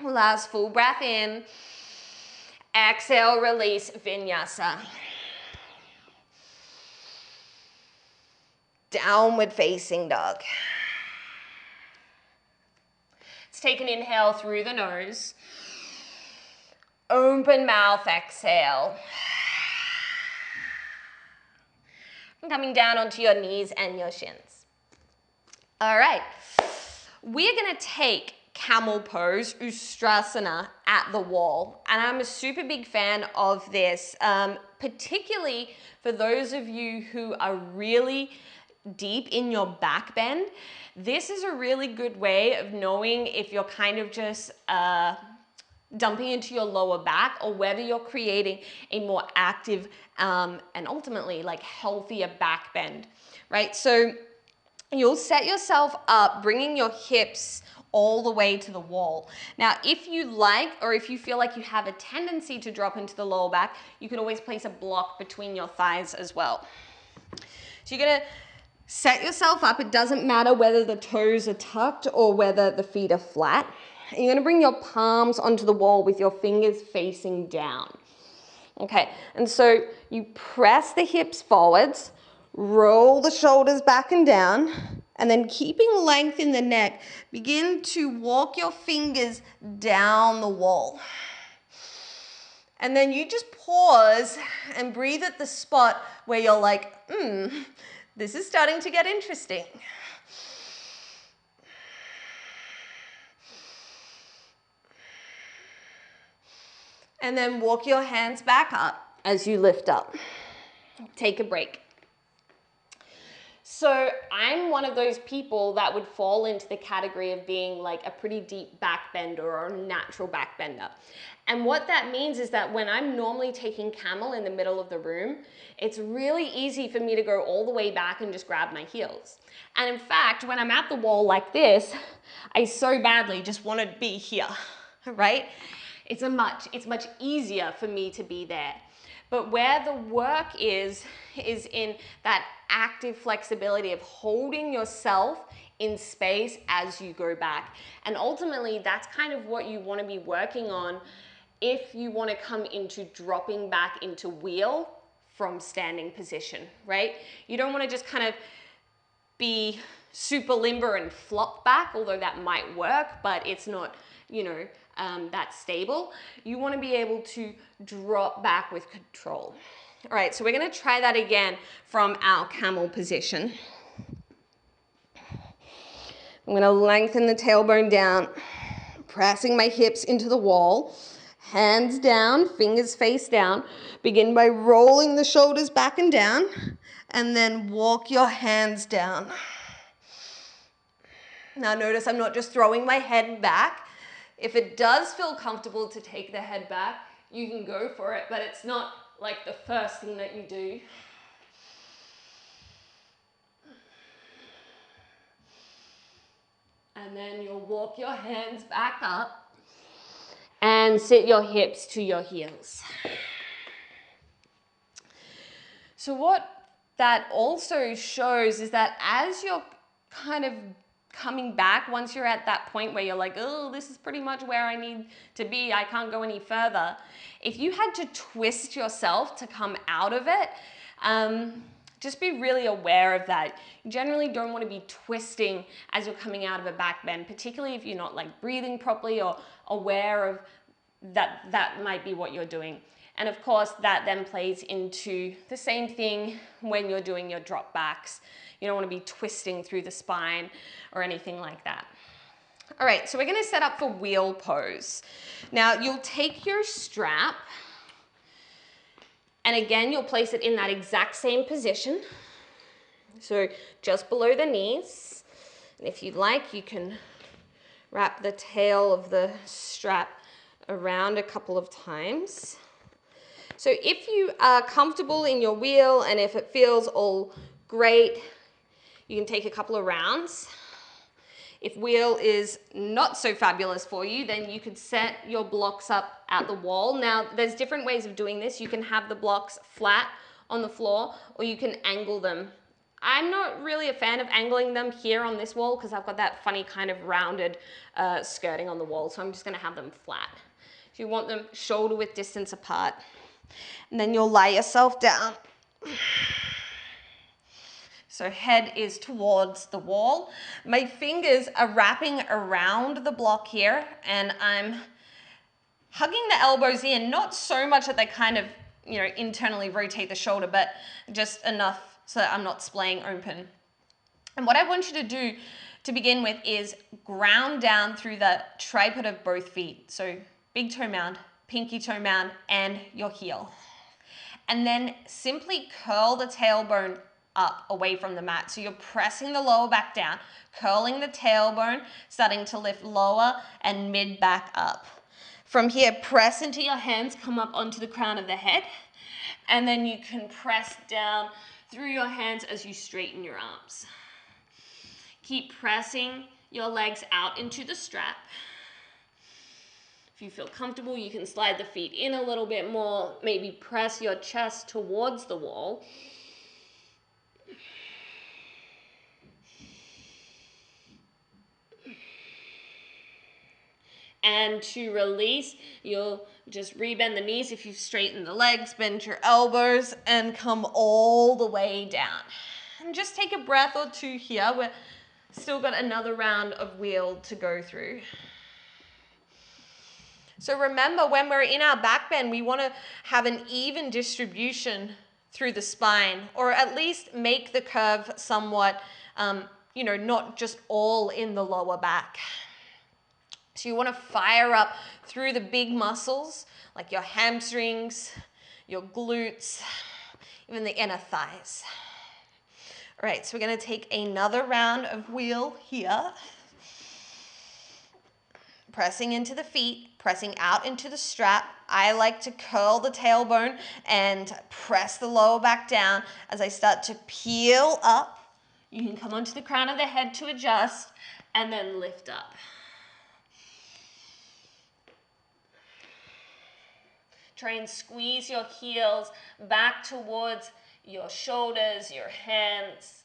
Last full breath in. Exhale, release, Vinyasa. Downward facing dog. Let's take an inhale through the nose. Open mouth, exhale. And coming down onto your knees and your shins. All right, we're gonna take camel pose, Ustrasana, at the wall. And I'm a super big fan of this, particularly for those of you who are really deep in your back bend. This is a really good way of knowing if you're kind of just dumping into your lower back or whether you're creating a more active and ultimately like healthier back bend, right? So you'll set yourself up, bringing your hips all the way to the wall. Now, if you like, or if you feel like you have a tendency to drop into the lower back, you can always place a block between your thighs as well. So you're gonna set yourself up. It doesn't matter whether the toes are tucked or whether the feet are flat. And you're gonna bring your palms onto the wall with your fingers facing down. Okay, and so you press the hips forwards, roll the shoulders back and down, and then keeping length in the neck, begin to walk your fingers down the wall. And then you just pause and breathe at the spot where you're like, this is starting to get interesting. And then walk your hands back up as you lift up. Take a break. So I'm one of those people that would fall into the category of being like a pretty deep back bender or a natural back bender. And what that means is that when I'm normally taking camel in the middle of the room, it's really easy for me to go all the way back and just grab my heels. And in fact, when I'm at the wall like this, I so badly just want to be here, right? It's much easier for me to be there. But where the work is in that active flexibility of holding yourself in space as you go back. And ultimately, that's kind of what you want to be working on if you want to come into dropping back into wheel from standing position, right? You don't want to just kind of be super limber and flop back, although that might work, but it's not, that stable. You want to be able to drop back with control. All right, so we're going to try that again from our camel position. I'm going to lengthen the tailbone down, pressing my hips into the wall, hands down, fingers face down. Begin by rolling the shoulders back and down, and then walk your hands down. Now notice I'm not just throwing my head back. If it does feel comfortable to take the head back, you can go for it, but it's not like the first thing that you do. And then you'll walk your hands back up and sit your hips to your heels. So what that also shows is that as you're kind of coming back, once you're at that point where you're like, oh, this is pretty much where I need to be, I can't go any further. If you had to twist yourself to come out of it, just be really aware of that. You generally don't want to be twisting as you're coming out of a back bend, particularly if you're not like breathing properly or aware of that might be what you're doing. And of course, that then plays into the same thing when you're doing your drop backs. You don't want to be twisting through the spine or anything like that. All right, so we're going to set up for wheel pose. Now, you'll take your strap, and again, you'll place it in that exact same position. So just below the knees. And if you'd like, you can wrap the tail of the strap around a couple of times. So if you are comfortable in your wheel and if it feels all great, you can take a couple of rounds. If wheel is not so fabulous for you, then you could set your blocks up at the wall. Now, there's different ways of doing this. You can have the blocks flat on the floor, or you can angle them. I'm not really a fan of angling them here on this wall because I've got that funny kind of rounded skirting on the wall, so I'm just gonna have them flat. If you want them shoulder width distance apart, and then you'll lay yourself down. So head is towards the wall. My fingers are wrapping around the block here, and I'm hugging the elbows in, not so much that they kind of, you know, internally rotate the shoulder, but just enough so that I'm not splaying open. And what I want you to do to begin with is ground down through the tripod of both feet. So big toe mound, pinky toe mound, and your heel. And then simply curl the tailbone up away from the mat. So you're pressing the lower back down, curling the tailbone, starting to lift lower and mid back up. From here, press into your hands, come up onto the crown of the head, and then you can press down through your hands as you straighten your arms. Keep pressing your legs out into the strap. If you feel comfortable, you can slide the feet in a little bit more, maybe press your chest towards the wall. And to release, you'll just rebend the knees. If you've straightened the legs, bend your elbows and come all the way down. And just take a breath or two here. We've still got another round of wheel to go through. So remember, when we're in our back bend, we want to have an even distribution through the spine, or at least make the curve somewhat, not just all in the lower back. So you want to fire up through the big muscles, like your hamstrings, your glutes, even the inner thighs. All right, so we're going to take another round of wheel here. Pressing into the feet, pressing out into the strap. I like to curl the tailbone and press the lower back down as I start to peel up. You can come onto the crown of the head to adjust and then lift up. Try and squeeze your heels back towards your shoulders, your hands.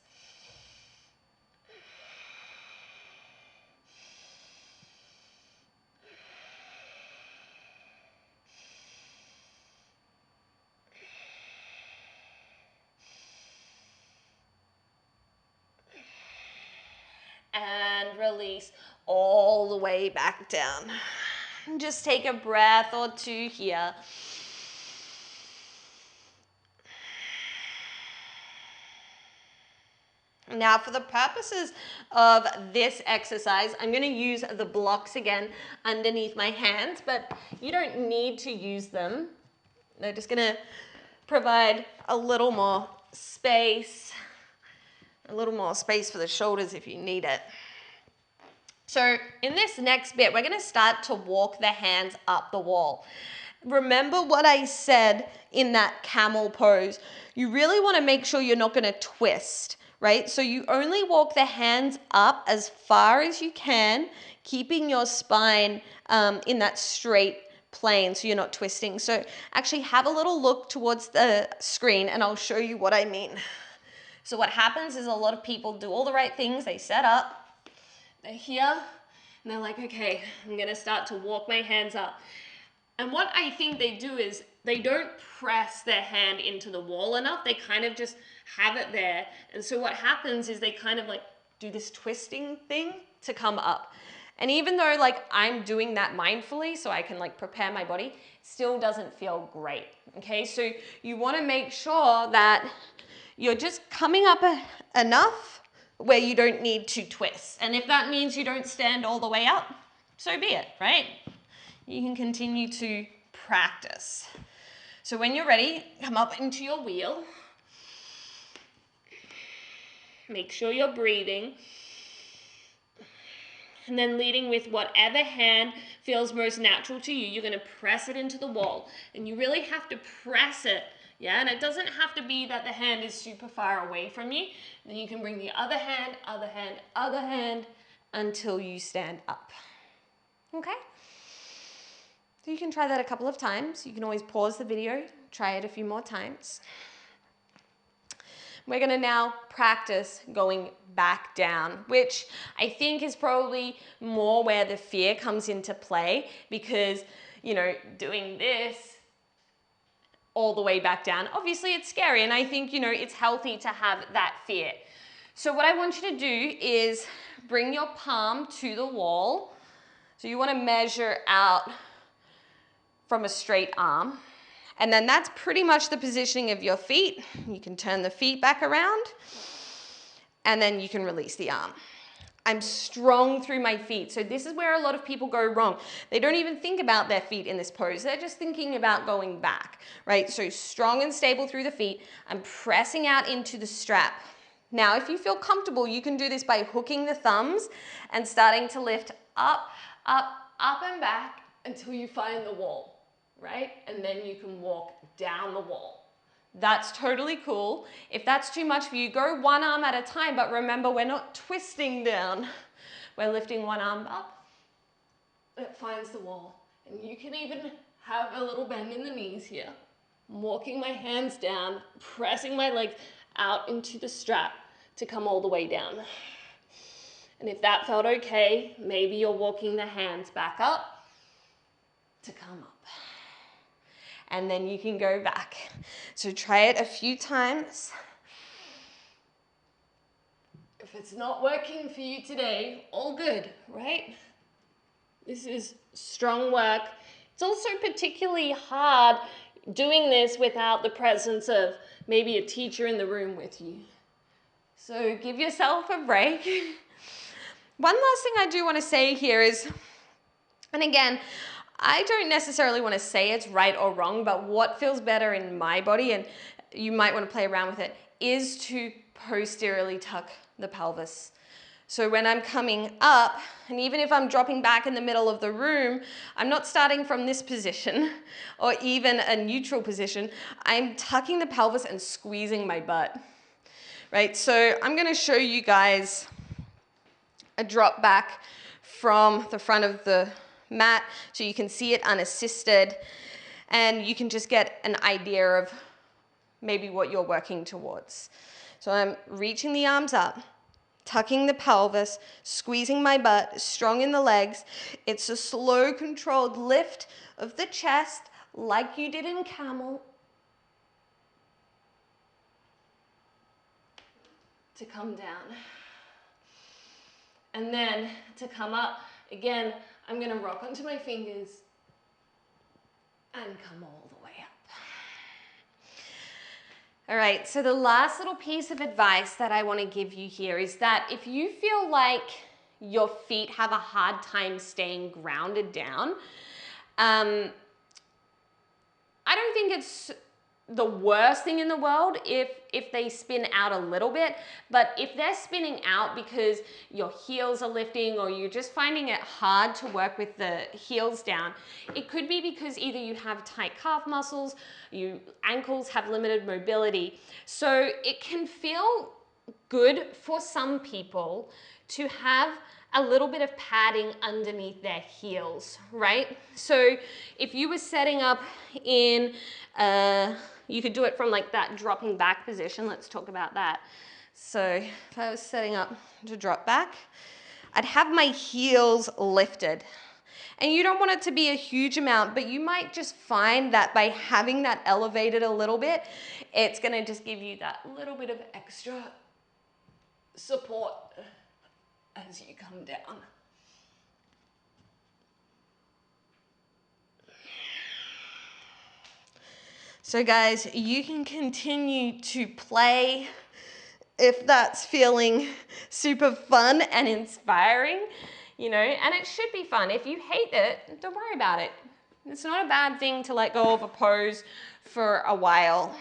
And release all the way back down. Just take a breath or two here. Now, for the purposes of this exercise, I'm going to use the blocks again underneath my hands, but you don't need to use them. They're just going to provide a little more space for the shoulders if you need it. So in this next bit, we're going to start to walk the hands up the wall. Remember what I said in that camel pose. You really want to make sure you're not going to twist, right? So you only walk the hands up as far as you can, keeping your spine in that straight plane so you're not twisting. So actually have a little look towards the screen and I'll show you what I mean. So what happens is a lot of people do all the right things. They set up, they're here, and they're like, okay, I'm gonna start to walk my hands up. And what I think they do is they don't press their hand into the wall enough. They kind of just have it there. And so what happens is they kind of like do this twisting thing to come up. And even though like I'm doing that mindfully so I can like prepare my body, it still doesn't feel great. Okay, so you want to make sure that you're just coming up enough where you don't need to twist. And if that means you don't stand all the way up, so be it, right? You can continue to practice. So when you're ready, come up into your wheel. Make sure you're breathing. And then leading with whatever hand feels most natural to you. You're going to press it into the wall. And you really have to press it. Yeah, and it doesn't have to be that the hand is super far away from you. Then you can bring the other hand, other hand, until you stand up. Okay? So you can try that a couple of times. You can always pause the video, try it a few more times. We're going to now practice going back down, which I think is probably more where the fear comes into play because, you know, doing this all the way back down, obviously it's scary, and I think, you know, it's healthy to have that fear. So what I want you to do is bring your palm to the wall. So you want to measure out from a straight arm. And then that's pretty much the positioning of your feet. You can turn the feet back around and then you can release the arm. I'm strong through my feet. So this is where a lot of people go wrong. They don't even think about their feet in this pose. They're just thinking about going back, right? So strong and stable through the feet. I'm pressing out into the strap. Now, if you feel comfortable, you can do this by hooking the thumbs and starting to lift up, up, up and back until you find the wall. Right? And then you can walk down the wall. That's totally cool. If that's too much for you, go one arm at a time, but remember we're not twisting down. We're lifting one arm up. It finds the wall. And you can even have a little bend in the knees here. I'm walking my hands down, pressing my legs out into the strap to come all the way down. And if that felt okay, maybe you're walking the hands back up to come up. And then you can go back. So try it a few times. If it's not working for you today, all good, right? This is strong work. It's also particularly hard doing this without the presence of maybe a teacher in the room with you. So give yourself a break. One last thing I do want to say here is, and again, I don't necessarily want to say it's right or wrong, but what feels better in my body, and you might want to play around with it, is to posteriorly tuck the pelvis. So when I'm coming up, and even if I'm dropping back in the middle of the room, I'm not starting from this position or even a neutral position. I'm tucking the pelvis and squeezing my butt, right? So I'm going to show you guys a drop back from the front of the mat so you can see it unassisted and you can just get an idea of maybe what you're working towards. So I'm reaching the arms up, tucking the pelvis, squeezing my butt, strong in the legs. It's a slow, controlled lift of the chest like you did in camel to come down. And then to come up, again, I'm going to rock onto my fingers and come all the way up. All right, so the last little piece of advice that I want to give you here is that if you feel like your feet have a hard time staying grounded down, I don't think it's the worst thing in the world if they spin out a little bit, but if they're spinning out because your heels are lifting or you're just finding it hard to work with the heels down, it could be because either you have tight calf muscles, your ankles have limited mobility. So it can feel good for some people to have a little bit of padding underneath their heels, right? So if you were setting up in, you could do it from like that dropping back position. Let's talk about that. So if I was setting up to drop back, I'd have my heels lifted. And you don't want it to be a huge amount, but you might just find that by having that elevated a little bit, it's gonna just give you that little bit of extra support as you come down. So guys, you can continue to play if that's feeling super fun and inspiring, you know, and it should be fun. If you hate it, don't worry about it. It's not a bad thing to let go of a pose for a while.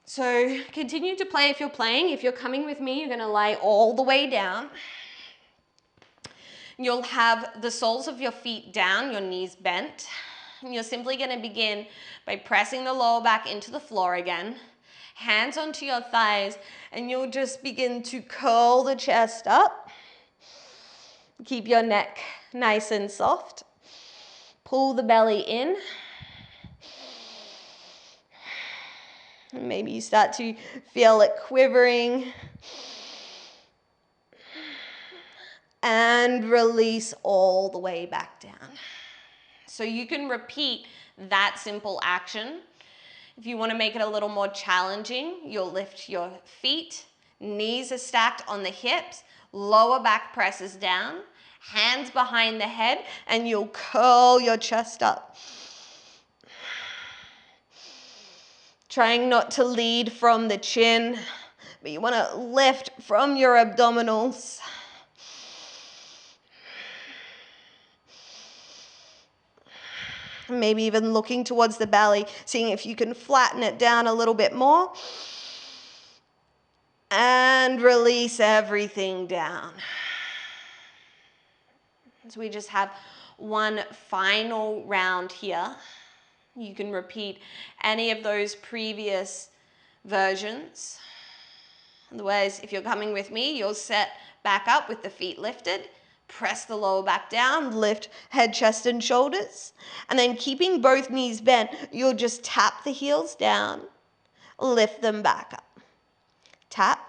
So continue to play if you're playing. If you're coming with me, you're gonna lie all the way down. You'll have the soles of your feet down, your knees bent. And you're simply gonna begin by pressing the lower back into the floor again, hands onto your thighs, and you'll just begin to curl the chest up. Keep your neck nice and soft. Pull the belly in. And maybe you start to feel it quivering. And release all the way back down. So you can repeat that simple action. If you want to make it a little more challenging, you'll lift your feet, knees are stacked on the hips, lower back presses down, hands behind the head, and you'll curl your chest up. Trying not to lead from the chin, but you want to lift from your abdominals. Maybe even looking towards the belly, seeing if you can flatten it down a little bit more. And release everything down. So we just have one final round here. You can repeat any of those previous versions. Otherwise, if you're coming with me, you'll set back up with the feet lifted. Press the lower back down, lift head, chest, and shoulders. And then keeping both knees bent, you'll just tap the heels down, lift them back up. Tap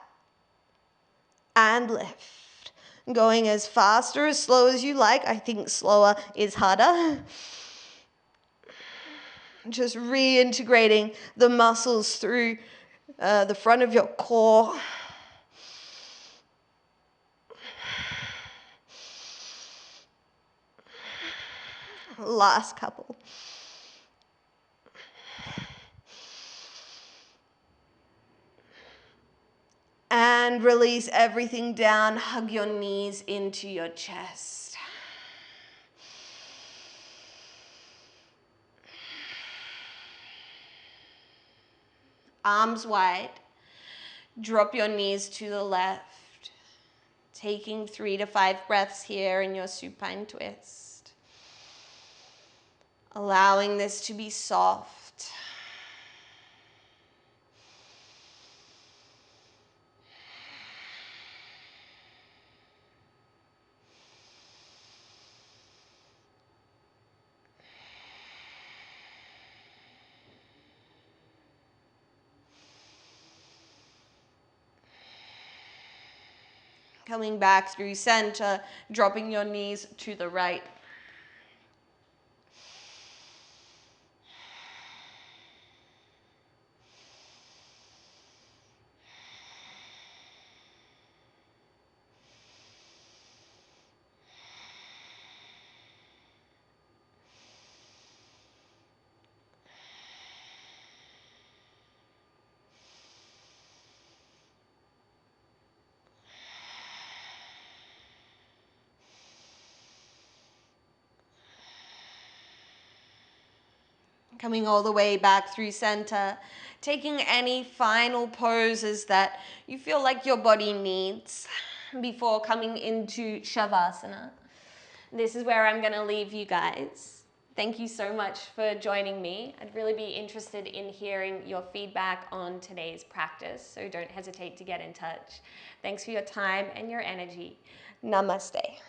and lift. Going as fast or as slow as you like. I think slower is harder. Just reintegrating the muscles through the front of your core. Last couple. And release everything down. Hug your knees into your chest. Arms wide. Drop your knees to the left. Taking 3 to 5 breaths here in your supine twist. Allowing this to be soft. Coming back through center, dropping your knees to the right. Coming all the way back through center. Taking any final poses that you feel like your body needs before coming into Shavasana. This is where I'm going to leave you guys. Thank you so much for joining me. I'd really be interested in hearing your feedback on today's practice, so don't hesitate to get in touch. Thanks for your time and your energy. Namaste.